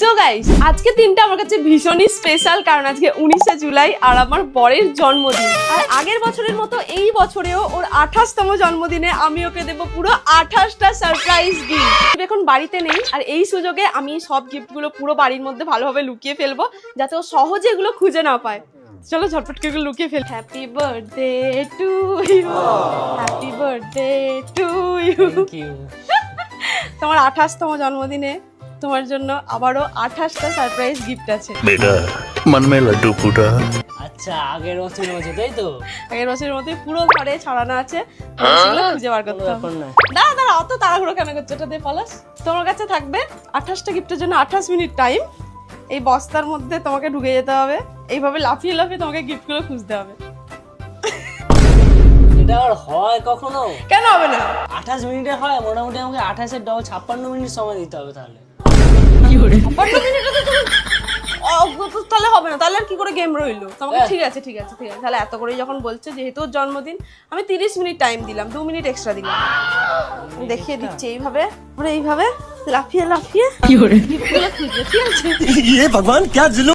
So guys, আজকে দিনটা আমার কাছে ভীষণই স্পেশাল, কারণ আজকে 19শে জুলাই আর আমার বরের জন্মদিন। আর আগের বছরের মতো এই বছরেও ওর 28তম জন্মদিনে আমি ওকে দেবো পুরো 28টা সারপ্রাইজ গিফট। এখন বাড়িতে নেই, আর এই সুযোগে আমি সব গিফটগুলো পুরো বাড়ির মধ্যে ভালোভাবে লুকিয়ে ফেলবো, যাতে ও সহজে এগুলো খুঁজে না পায়। চলো ঝটপট করে এগুলো লুকিয়ে ফেল। Happy birthday to you, happy birthday to you. তোমার 28তম জন্মদিনে তোমার জন্য আবারও 28টা সারপ্রাইজ গিফট আছে। बेटा मन में लड्डू फूटा। আচ্ছা, আগের বছরের মতো তাই তো? আগের বছরের মধ্যে পুরো ঘরে ছড়ানো আছে, সেগুলো খুঁজে বার করতে হবে। ব্যাপার নয়। দাঁড়া অত তাড়াহুড়ো কেন করছো? এটা দিয়ে পলাশ। তোমার কাছে থাকবে 28টা গিফটের জন্য 28 মিনিট টাইম। এই বস্তার মধ্যে তোমাকে ঢুকে যেতে হবে, এইভাবে লাফিয়ে লাফিয়ে তোমাকে গিফটগুলো খুঁজতে হবে। এটা আর হয় কখনো? কেন হবে না? 28 মিনিটে হয়? মোটামুটি আমাকে 28 এর ডবল 56 মিনিট সময় দিতে হবে তাহলে। 55 মিনিটে তো তুমি তাহলে হবে না, তাহলে আর কি করে গেম রইলো তোমাকে? ঠিক আছে ঠিক আছে ঠিক আছে, তাহলে এত করে যখন বলছে, যেহেতু ওর জন্মদিন, আমি 30 মিনিট টাইম দিলাম, 2 মিনিট এক্সট্রা দিলাম। দেখিয়ে দিচ্ছি এইভাবে, এইভাবে লাফিয়ে লাফিয়ে গিফটগুলো খুঁজবে, ঠিক আছে? ये भगवान क्या जुलूम।